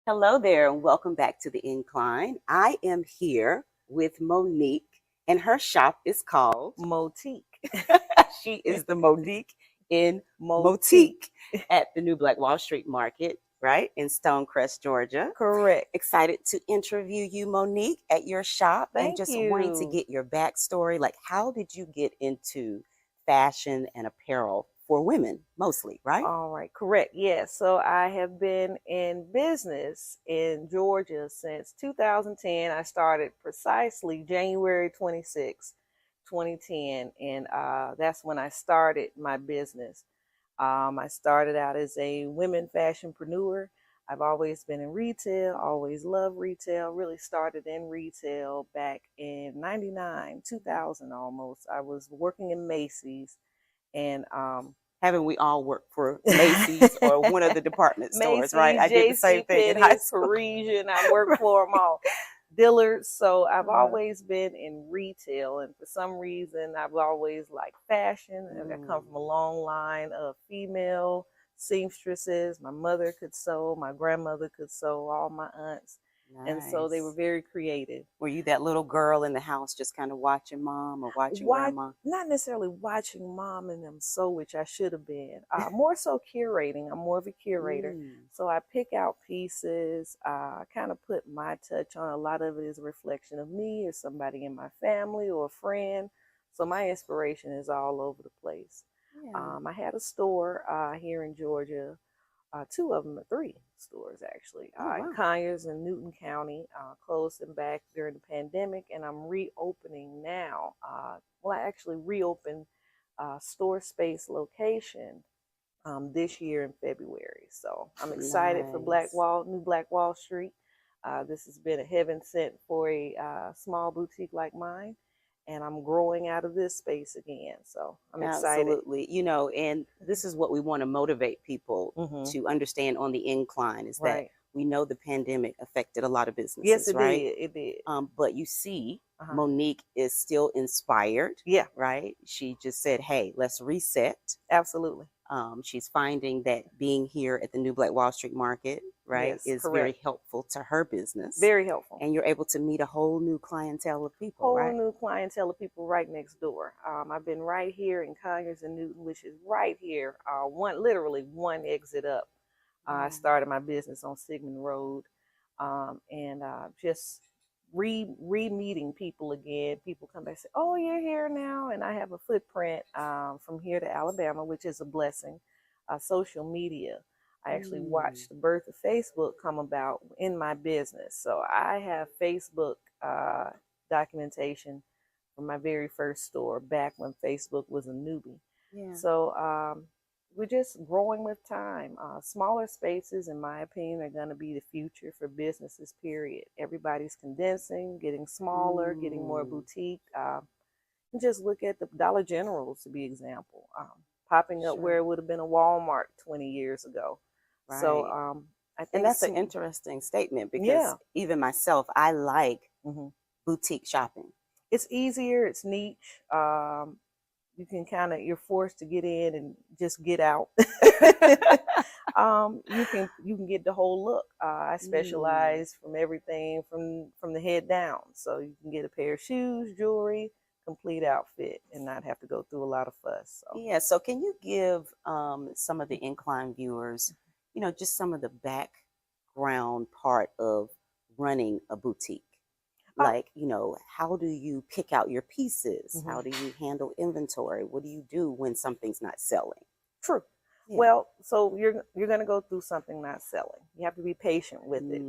Hello there, and welcome back to the Incline. I am here with Monique, and her shop is called Motique. She is the Monique in Motique. Motique at the New Black Wall Street Market, right, in Stonecrest, Georgia. Correct. Excited to interview you, Monique, at your shop and Thank just you. wanting to get your backstory. Like, how did you get into fashion and apparel for women mostly, right? All right, correct. Yes. So I have been in business in Georgia since 2010. I started precisely January 26, 2010, and that's when I started my business. I started out as a women fashionpreneur. I've always been in retail, always loved retail, really started in retail back in 99, 2000 almost. I was working in Macy's and Haven't we all worked for Macy's or one of the department stores, Macy's, right? I did the same thing in high school. Parisian, I worked for them all. Dillard's. So I've always been in retail, and for some reason I've always liked fashion. I come from a long line of female seamstresses. My mother could sew, my grandmother could sew, all my aunts. And so they were very creative. Were you that little girl in the house just kind of watching mom or watching grandma? Not necessarily watching mom and them sew, which I should have been. More so curating. I'm more of a curator. So I pick out pieces, kind of put my touch on. A lot of it is a reflection of me or somebody in my family or a friend. So my inspiration is all over the place. Yeah. I had a store here in Georgia. Two of them, three stores actually, in Conyers and Newton County, closed them back during the pandemic, and I'm reopening now. I actually reopened store space location this year in February. So I'm excited for New Black Wall Street. This has been a heaven sent for a small boutique like mine. And I'm growing out of this space again. So I'm excited. Absolutely. And this is what we want to motivate people to understand on the incline is that we know the pandemic affected a lot of businesses. Yes, it right? did. It did. But you see, Monique is still inspired. Yeah. Right? She just said, hey, let's reset. Absolutely. She's finding that being here at the New Black Wall Street Market, right, is very helpful to her business. Very helpful. And you're able to meet a whole new clientele of people, Whole new clientele of people right next door. I've been right here in Conyers and Newton, which is right here, literally one exit up. I started my business on Sigmund Road, and just re-meeting people again. People come back and say, oh, you're here now. And I have a footprint from here to Alabama, which is a blessing. Social media. I actually watched the birth of Facebook come about in my business. So I have Facebook documentation from my very first store back when Facebook was a newbie. Yeah. So we're just growing with time. Smaller spaces, in my opinion, are going to be the future for businesses, period. Everybody's condensing, getting smaller, getting more boutique. And just look at the Dollar Generals, to be example, popping up where it would have been a Walmart 20 years ago. Right. So I think, and that's an interesting statement because even myself, I like boutique shopping. It's easier. It's niche. You can you're forced to get in and just get out. You can get the whole look. I specialize from everything from the head down. So you can get a pair of shoes, jewelry, complete outfit, and not have to go through a lot of fuss. So. Yeah. So can you give some of the Incline viewers, just some of the background part of running a boutique? Like, how do you pick out your pieces? How do you handle inventory? What do you do when something's not selling? True. Yeah. Well, so you're going to go through something not selling. You have to be patient with it,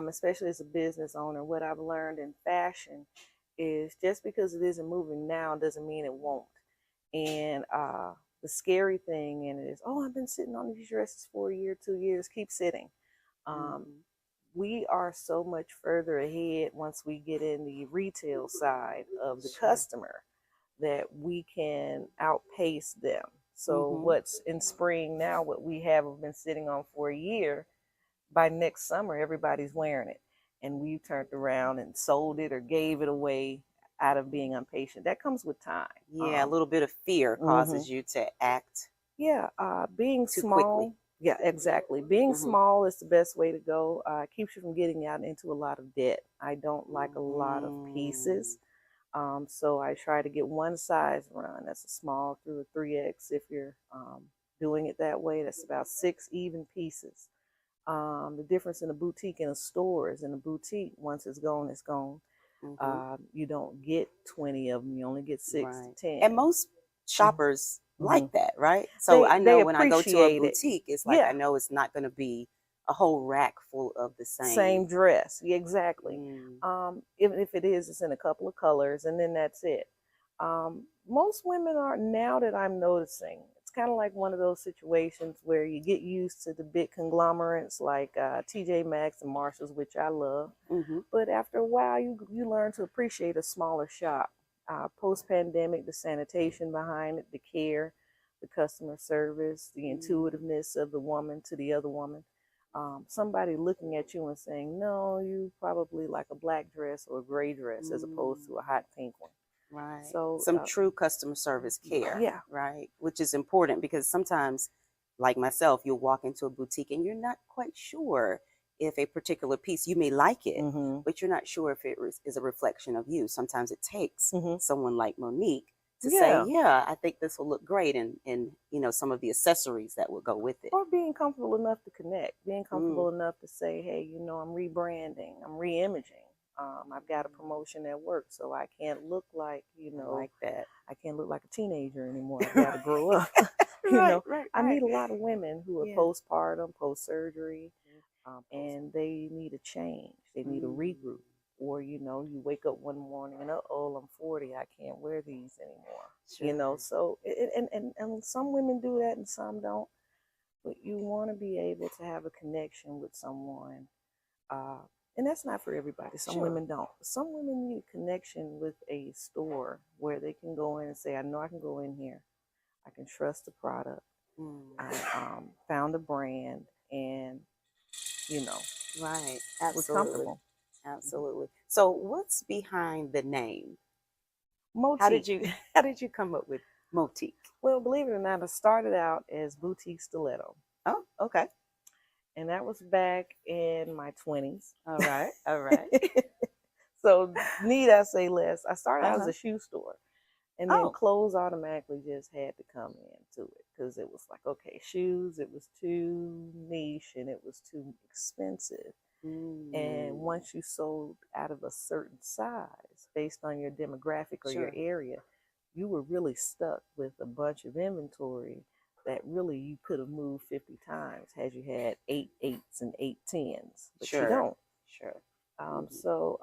especially as a business owner. What I've learned in fashion is just because it isn't moving now doesn't mean it won't. And the scary thing in it is, I've been sitting on these dresses for a year, 2 years. Keep sitting. We are so much further ahead once we get in the retail side of the customer that we can outpace them. So what's in spring now, what we have been sitting on for a year, by next summer, everybody's wearing it. And we turned around and sold it or gave it away out of being impatient. That comes with time. Yeah, a little bit of fear causes you to act being too small. quickly. Yeah, exactly. Being Mm-hmm. small is the best way to go. It keeps you from getting out into a lot of debt. I don't like a lot of Mm. pieces. So I try to get one size run. That's a small through a 3X. If you're doing it that way, that's about 6 even pieces. The difference in a boutique and a store is in a boutique, once it's gone, it's gone. Mm-hmm. You don't get 20 of them. You only get 6 to Right. 10. And most shoppers Mm-hmm. like that, right? So I They know when I go to a appreciate it. boutique, it's like I Yeah, know it's not going to be a whole rack full of the same same. dress. Yeah, exactly. Mm. Even if it is, it's in a couple of colors, and then that's it. Most women are, now that I'm noticing, it's kind of like one of those situations where you get used to the big conglomerates like TJ Maxx and Marshalls, which I love. Mm-hmm. But after a while, you learn to appreciate a smaller shop. Post pandemic, the sanitation behind it, the care, the customer service, the intuitiveness of the woman to the other woman. Somebody looking at you and saying, no, you probably like a black dress or a gray dress as opposed to a hot pink one. Right. So, Some true customer service care, yeah. right? Which is important because sometimes, like myself, you'll walk into a boutique and you're not quite sure if a particular piece, you may like it, Mm-hmm. but you're not sure if it is a reflection of you. Sometimes it takes Mm-hmm. someone like Monique to say, Yeah. yeah, I think this will look great, and some of the accessories that will go with it. Or being comfortable enough to connect, being Mm, comfortable enough to say, hey, I'm rebranding, I'm re-imaging. I've got a promotion at work, so I can't look like, I like that. I can't look like a teenager anymore. I've got to Right. grow up. Right, right, I right. meet a lot of women who are Yeah. postpartum, post-surgery, and they need a change. They need a Mm. regroup. Or, you wake up one morning and, oh, I'm 40, I can't wear these anymore. Sure. So, and some women do that and some don't. But you want to be able to have a connection with someone. Uh, and that's not for everybody. Some Sure. women don't. Some women need a connection with a store where they can go in and say, I know I can go in here. I can trust the product. Mm. I found a brand and, you know, Right. we're Absolutely. comfortable. Absolutely. So what's behind the name? How did Motique. you how did you come up with Motique? Well, believe it or not, I started out as boutique stiletto. Oh, okay. And that was back in my 20s. All right. All right. So, need I say less? I started out as Uh-huh. a shoe store. And then Oh. clothes automatically just had to come into it because it was like, okay, shoes, it was too niche and it was too expensive. And Mm. once you sold out of a certain size based on your demographic or your Sure. area, you were really stuck with a bunch of inventory that really you could have moved 50 times had you had 8 8s and 8 10s, but you Sure. don't. Sure. So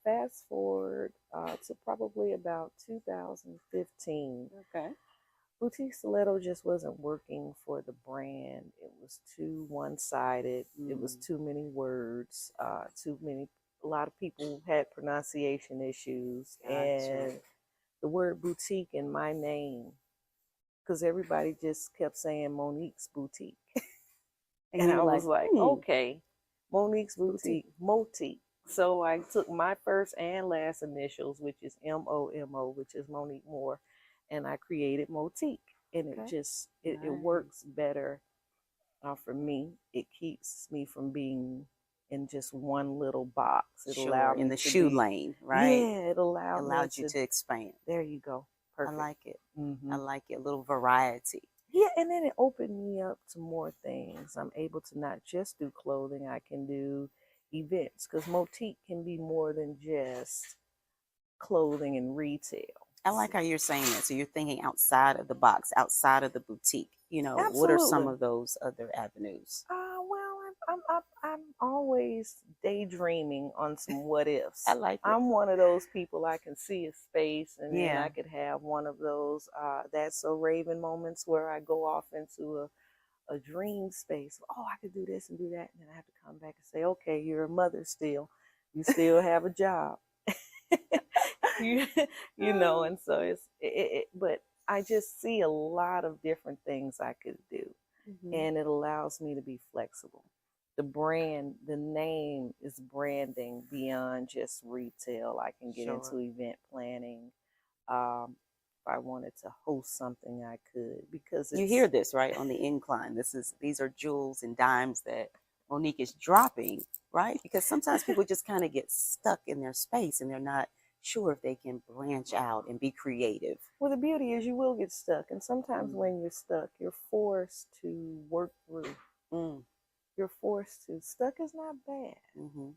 fast forward to probably about 2015, Okay. Boutique Stiletto just wasn't working for the brand. It was too one-sided. It was too many words, a lot of people had pronunciation issues. Gotcha. And the word boutique in my name, because everybody just kept saying Monique's Boutique. And And you I were was like, like, okay, Monique's Boutique. Boutique, Motique. So I took my first and last initials, which is MOMO, which is Monique Moore, and I created Motique. And it Okay. just, it Nice. works better for me. It keeps me from being in just one little box. It Sure. allowed In me the to shoe be, lane, right? yeah, it allowed me Allowed you to, to expand. there you go. I Perfect. like it. I Mm-hmm. like it. A little variety. Yeah, and then it opened me up to more things. I'm able to not just do clothing, I can do events because Motique can be more than just clothing and retail. I like how you're saying that. So you're thinking outside of the box, outside of the boutique. What are some Absolutely. of those other avenues? Well, I'm always daydreaming on some what ifs. I like it. I'm one of those people, I can see a space and then Yeah. I could have one of those that's so Raven moments where I go off into a dream space. Oh, I could do this and do that. And then I have to come back and say, okay, you're a mother still. You still have a job. And so but I just see a lot of different things I could do. Mm-hmm. And it allows me to be flexible. The brand, the name is branding beyond just retail. I can get into event planning. I wanted to host something, I could, because You it's hear this, right, on the incline. These are jewels and dimes that Monique is dropping, right? Because sometimes people just kind of get stuck in their space and they're not sure if they can branch out and be creative. well, the beauty is you will get stuck, and sometimes Mm. when you're stuck, you're forced to work through. Mm. You're forced to. Stuck is not bad. Mm-hmm.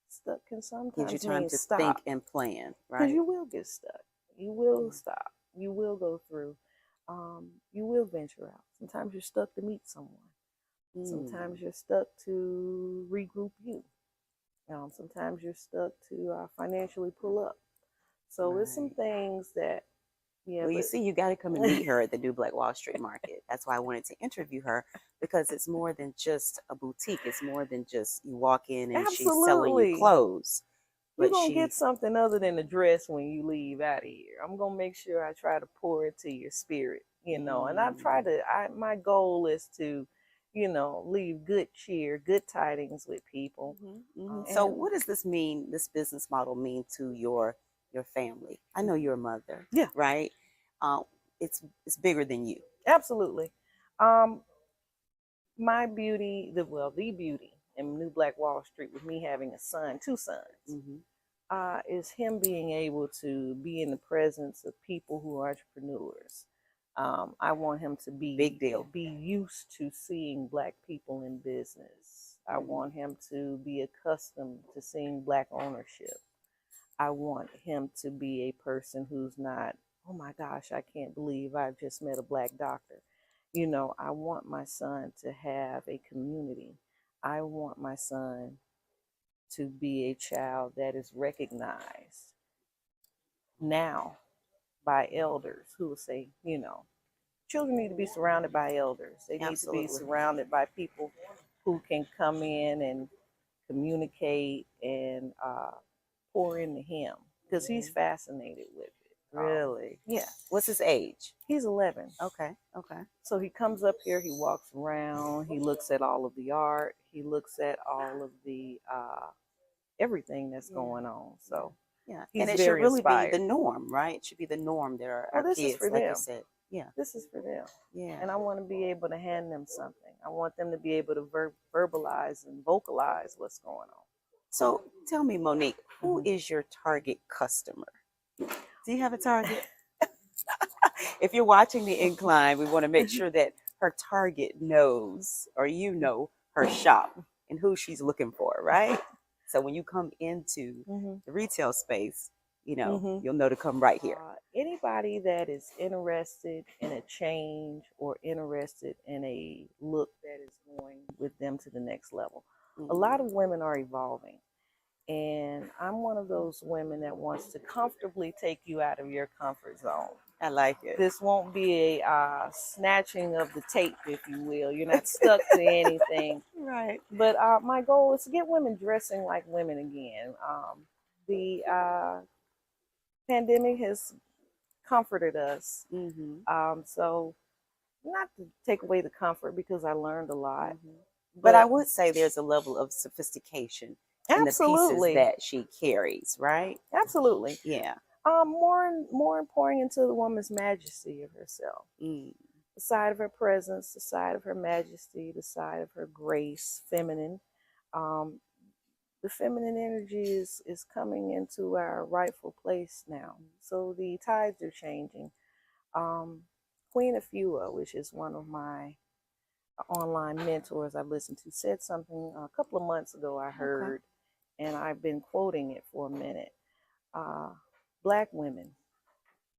Stuck can Gives you sometimes time mean to stop, think and plan, because right? you will get stuck. You will Mm. stop. You will go through. You will venture out. Sometimes you're stuck to meet someone. Mm. Sometimes you're stuck to regroup you. Sometimes you're stuck to financially pull up. So it's some Right. things that, yeah, Well, you but see, you got to come and meet her at the New Black Wall Street Market. That's why I wanted to interview her because it's more than just a boutique. It's more than just you walk in and she's selling you absolutely, clothes, you're but going to get she, something other than a dress when you leave out of here. I'm going to make sure I try to pour into your spirit, and I've tried mm, to, my goal is to, leave good cheer, good tidings with people. mm-hmm, mm-hmm. So, And what does this mean? This business model mean to your family? I know you're a mother, yeah, right? Uh, it's bigger than you. absolutely. Um, my beauty, the beauty in New Black Wall Street, with me having a son, two sons, Mm-hmm. is him being able to be in the presence of people who are entrepreneurs. I want him to Big deal. be used to seeing Black people in business. I Mm-hmm. want him to be accustomed to seeing Black ownership. I want him to be a person who's not, oh my gosh, I can't believe I've just met a Black doctor. I want my son to have a community. I want my son to be a child that is recognized now by elders who will say, children need to be surrounded by elders. They need to be Absolutely. surrounded by people who can come in and communicate and pour into him, because he's Mm-hmm. fascinated with it. Really? Yeah, What's his age? he's 11. Okay. Okay. So he comes up here, he walks around, he looks at all of the art, he looks at all of the everything that's Yeah. going on. So Yeah. And he's it should very really be the inspired. norm, right? It should be the norm that Well, our this is kids, for like you them. said. Yeah. This is for them. Yeah. And I want to be able to hand them something. I want them to be able to verbalize and vocalize what's going on. So tell me, Monique, who Mhm. is your target customer? Do you have a target? If you're watching the incline, we want to make sure that her target knows, or you know, her shop and who she's looking for, right? So when you come into Mhm. the retail space, Mhm. you'll know to come right here. Anybody that is interested in a change or interested in a look that is going with them to the next level. A lot Mm, of women are evolving. And I'm one of those women that wants to comfortably take you out of your comfort zone. I like it. This won't be a snatching of the tape, if you will. You're not stuck to anything. Right. But my goal is to get women dressing like women again. The pandemic has comforted us. Mm-hmm. So, not to take away the comfort, because I learned a lot. Mm-hmm. But I But would say there's a level of sophistication in the pieces absolutely, that she carries, right? absolutely. Yeah. More pouring into the woman's majesty of herself, Mm. the side of her presence, the side of her majesty, the side of her grace, feminine. Um, the feminine energy is coming into our rightful place now. So the tides are changing. Um, Queen Afua, which is one of my online mentors I've listened to, said something a couple of months ago. I Okay. heard, and I've been quoting it for a minute. Uh, Black women,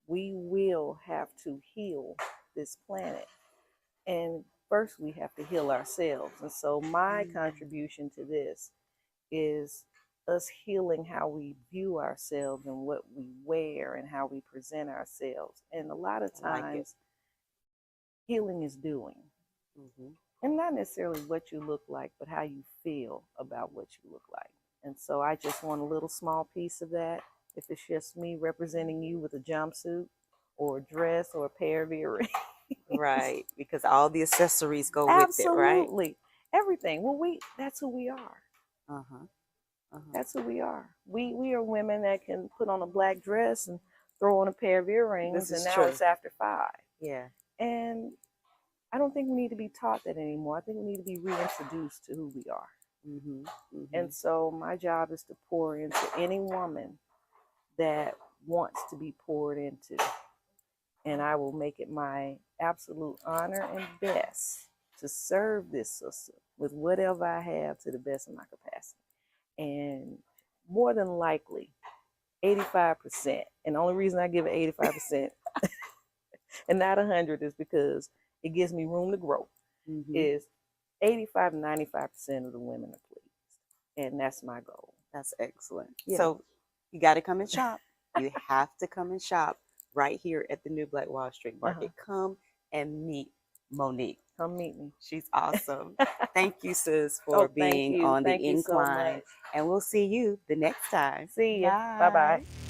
we will have to heal this planet. And first, we have to heal ourselves. And so, my Mm. contribution to this is us healing how we view ourselves and what we wear and how we present ourselves. And a lot of I like it. times, healing is doing. Mm-hmm. And not necessarily what you look like, but how you feel about what you look like. And so, I just want a little small piece of that. If it's just me representing you with a jumpsuit or a dress or a pair of earrings. Right. Because all the accessories go with it, right? Absolutely. Everything. Well, that's who we are. Uh-huh. Uh-huh. That's who we are. We are women that can put on a black dress and throw on a pair of earrings, This and is now true. it's after 5. Yeah. And I don't think we need to be taught that anymore. I think we need to be reintroduced to who we are. Mm-hmm. Mm-hmm. And so my job is to pour into any woman that wants to be poured into. And I will make it my absolute honor and best to serve this sister with whatever I have to the best of my capacity. And more than likely, 85%. And the only reason I give it 85% and not 100 is because it gives me room to grow. Mm-hmm. Is 85 to 95% of the women are pleased. And that's my goal. That's excellent. Yeah. So you got to come and shop. You have to come and shop right here at the New Black Wall Street Market. Come and meet Monique. Come meet me. She's awesome. Thank you, sis, for being on Thank the you so Incline. much. And we'll see you the next time. See ya. Bye. Bye-bye.